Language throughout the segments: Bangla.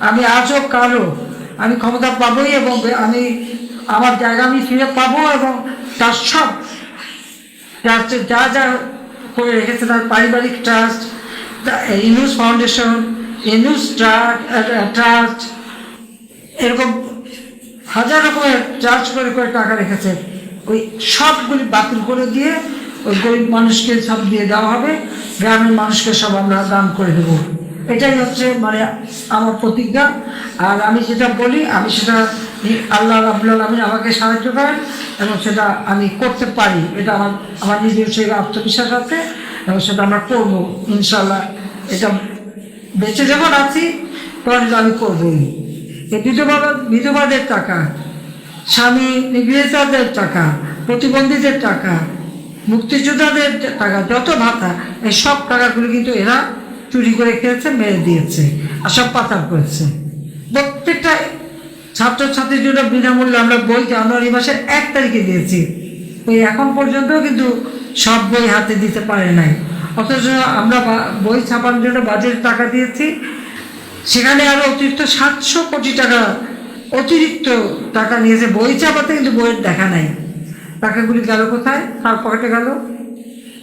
আমি আজও কারো আমি ক্ষমতা পাবোই এবং আমি আমার জায়গা আমি ফিরে পাবো এবং তার সব ট্রাস্টে যা যা করে রেখেছে, তার পারিবারিক trust, Yunus foundation, Yunus trust, এরকম হাজার রকমের ট্রাস্ট করে করে টাকা রেখেছে, ওই সবগুলি বাতিল করে দিয়ে ওই গরিব মানুষকে সব দিয়ে দেওয়া হবে, গ্রামের মানুষকে সব আমরা দান করে দেবো। এটাই হচ্ছে মানে আমার প্রতিজ্ঞা। আর আমি যেটা বলি আমি সেটা আল্লাহ রাব্বুল আলামিন আমাকে সাহায্য করেন এবং সেটা আমি করতে পারি, এটা আমার নিজের সেই আত্মবিশ্বাস আছে এবং সেটা আমরা করবো ইনশাল্লাহ। এটা বেঁচে যখন আছি তখন এটা আমি করবই। এই বিধবাদের টাকা, স্বামী নিগৃহীতদের টাকা, প্রতিবন্ধীদের টাকা, মুক্তিযোদ্ধাদের টাকা, যত ভাতা, এই সব টাকাগুলো কিন্তু এরা চুরি করে খেয়েছে, মেরে দিয়েছে আর সব পাচার করেছে। প্রত্যেকটা ছাত্রছাত্রীর জন্য বিনামূল্যে আমরা বই জানুয়ারি মাসের 1 তারিখে দিয়েছি, ওই এখন পর্যন্ত কিন্তু সব বই হাতে দিতে পারে নাই। অথচ আমরা বই ছাপানোর জন্য বাজেট টাকা দিয়েছি, সেখানে আরও অতিরিক্ত 700 কোটি টাকা অতিরিক্ত টাকা নিয়েছে বই চাপাতে, কিন্তু বইয়ের দেখা নাই। টাকাগুলি গেল কোথায়? তার পকেটে গেল।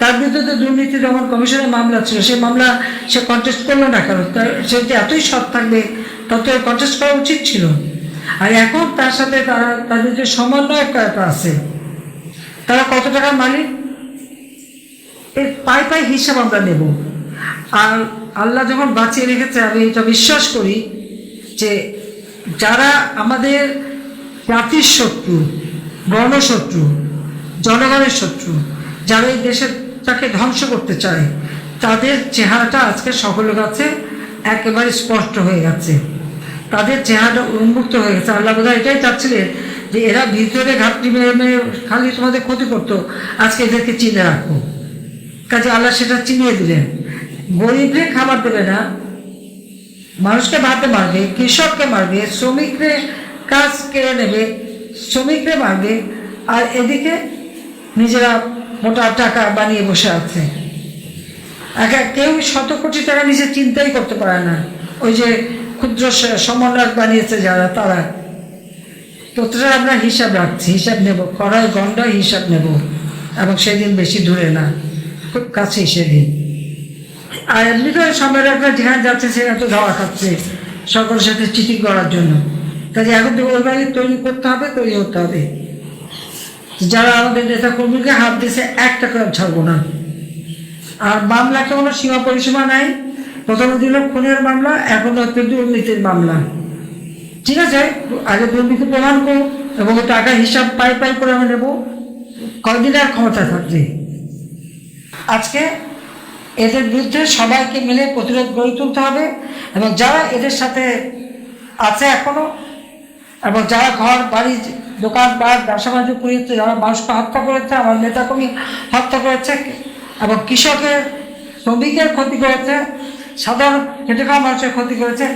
তার বিরুদ্ধে তো দুর্নীতি দমন কমিশনের মামলা ছিল, সেই মামলা সে কন্টেস্ট করলো না, কারণ সে যে এতই সৎ থাকবে তত কন্টেস্ট করা উচিত ছিল। আর এখন তার সাথে তাদের যে সমন্বয়করা আছে, তারা কত টাকার মালিক, এর পাই পাই হিসাব আমরা নেব। আর আল্লাহ যখন বাঁচিয়ে রেখেছে, আমি এটা বিশ্বাস করি যে যারা আমাদের জাতির শত্রু, গণশত্রু, জনগণের শত্রু, যারা এই দেশটাকে ধ্বংস করতে চায়, তাদের চেহারাটা আজকে সকলের কাছে একেবারে স্পষ্ট হয়ে গেছে, তাদের চেহারাটা উন্মুক্ত হয়ে গেছে। আল্লাহ বোধহয় এটাই চাচ্ছিলেন যে এরা ভিতরে ঘাটতি মেরে মেরে খালি তোমাদের ক্ষতি করতো, আজকে এদেরকে চিনে রাখো। কাজে আল্লাহ সেটা চিনিয়ে দিলেন। গরিবরে খাবার দেবে না, মানুষকে ভাতে মারবে, কৃষককে মারবে, শ্রমিকরে কাজ কেড়ে নেবে, শ্রমিকরে মারবে, আর এদিকে নিজেরা মোটা টাকা বানিয়ে বসে আছে। কেউ 100 কোটি টাকা নিজে চিন্তাই করতে পারে না। ওই যে ক্ষুদ্র সমন্বয়ক বানিয়েছে যারা, তারা প্রতিটা আমরা হিসাব রাখছি, হিসাব নেব, কড়াই গন্ডায় হিসাব নেব, এবং সেদিন বেশি দূরে না, খুব কাছেই সেদিন। আর এমনি তো সম্মেলকরা যেখানে যাচ্ছে সেখানে তো ধাওয়া খাচ্ছে সকলের সাথে চিঠি করার জন্য। কাজে এখন তো ওই বাড়ি তৈরি করতে হবে, তৈরি হতে হবে। যারা আমাদের নেতা কর্মীকে হাত দিয়েছে 1 টাকা ছাড়বো না। আর মামলাটা কোনো সীমা পরিসীমা নাই, প্রথমে দিল খুনের মামলা, এখন হচ্ছে দুর্নীতির মামলা। ঠিক আছে, আগে দুর্নীতি প্রমাণ করুন এবং টাকা হিসাব পাই পাই করে আমি নেবো, কয়দিন আর ক্ষমতা থাকবে। আজকে এদের বিরুদ্ধে সবাইকে মিলে প্রতিরোধ গড়ে তুলতে হবে, এবং যারা এদের সাথে আছে এখনো, এবং যারা ঘর বাড়ি দোকানপাট ব্যবসা বাণিজ্য করেছে, যারা মানুষকে হত্যা করেছে, আমার নেতাকর্মী হত্যা করেছে, এবং কৃষকের শ্রমিকের ক্ষতি করেছে, সাধারণ খেটে খাওয়া মানুষের ক্ষতি করেছে,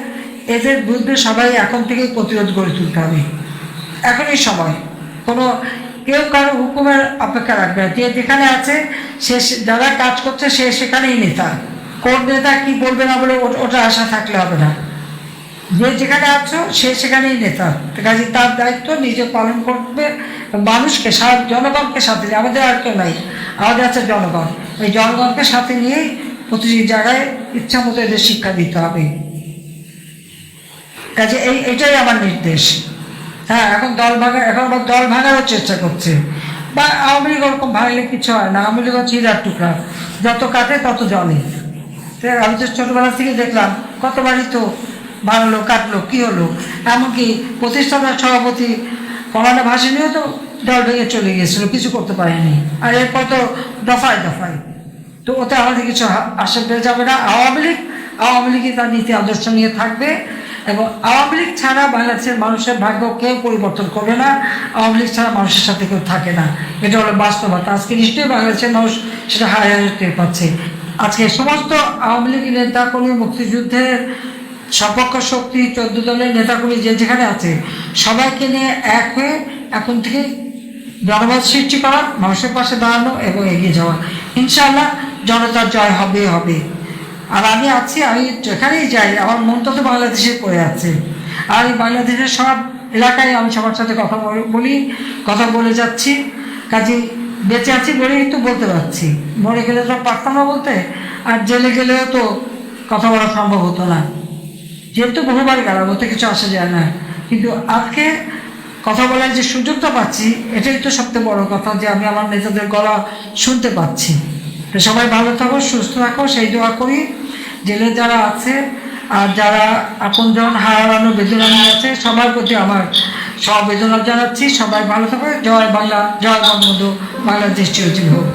এদের বিরুদ্ধে সবাই এখন থেকেই প্রতিরোধ গড়ে তুলতে হবে। এখনই সময়, কোনো কেউ কারো হুকুমের অপেক্ষা রাখবে না। যে যেখানে আছে সে, যারা কাজ করছে সে সেখানেই নেতা। কোন নেতা কি বলবে না বলে ওটা আশা থাকলে হবে না। যে যেখানে আছো সে সেখানেই নেতা, কাজে তার দায়িত্ব নিজে পালন করবে, মানুষকে জনগণকে সাথে, আমাদের আর কেউ নাই, আমাদের আছে জনগণ। এই জনগণকে সাথে নিয়েই প্রতিটি জায়গায় ইচ্ছা মতো এদের শিক্ষা দিতে হবে। কাজে এটাই আমার নির্দেশ। হ্যাঁ, এখন আবার দল ভাঙারও চেষ্টা করছে, বা আওয়ামী লীগ ওরকম ভাঙলে কিছু হয় না। আওয়ামী লীগ হচ্ছে হিরার টুকরা, যত কাটে তত জলে। আমি তো ছোটোবেলা থেকে দেখলাম কতবারই তো ভাঙলো কাটলো, কী হলো? এমনকি প্রতিষ্ঠাতা সভাপতি কমান্ডা ভাসিনীও তো দল ভেঙে চলে গিয়েছিল, কিছু করতে পারেনি। আর এরপর তো দফায় দফায়, তো ওতে আমাদের কিছু আশা পেয়ে যাবে না। আওয়ামী লীগই তার নীতি আদর্শ নিয়ে থাকবে, এবং আওয়ামী লীগ ছাড়া বাংলাদেশের মানুষের ভাগ্য কেউ পরিবর্তন করবে না। আওয়ামী লীগ ছাড়া মানুষের সাথে কেউ থাকে না, এটা হলো বাস্তবতা। আজকে নিশ্চয়ই বাংলাদেশের মানুষ সেটা হায় টের পাচ্ছে। আজকে সমস্ত আওয়ামী লীগ নেতাকর্মী, মুক্তিযুদ্ধের সপক্ষ শক্তি, 14 দলের নেতাকর্মী যে যেখানে আছে, সবাইকে নিয়ে এক হয়ে এখন থেকে জনমত সৃষ্টি করা, মানুষের পাশে দাঁড়ানো এবং এগিয়ে যাওয়া। ইনশাআল্লাহ জনতার জয় হবে হবে। আর আমি আছি, আমি যেখানেই যাই আমার মনটা তো বাংলাদেশে পড়ে আছে। আর এই বাংলাদেশের সব এলাকায় আমি সবার সাথে কথা বলি, কথা বলে যাচ্ছি। কাজে বেঁচে আছি বলেই তো বলতে পারছি, মরে গেলে তো পারতাম না বলতে, আর জেলে গেলেও তো কথা বলা সম্ভব হতো না। যেহেতু বহুবার গেলাম, ওতে কিছু আসা যায় না, কিন্তু আজকে কথা বলার যে সুযোগটা পাচ্ছি এটাই তো সবচেয়ে বড় কথা, যে আমি আমার নেতাদের গলা শুনতে পাচ্ছি। তো সবাই ভালো থাকো, সুস্থ থাকো, সেই দোয়া করি। জেলে যারা আছে আর যারা আপনজন হারানো বেদনা নিয়ে আছে সবার প্রতি আমার সমবেদনা জানাচ্ছি। সবাই ভালো থাকো। জয় বাংলা, জয় বঙ্গবন্ধু, বাংলাদেশ চিরচির হোক।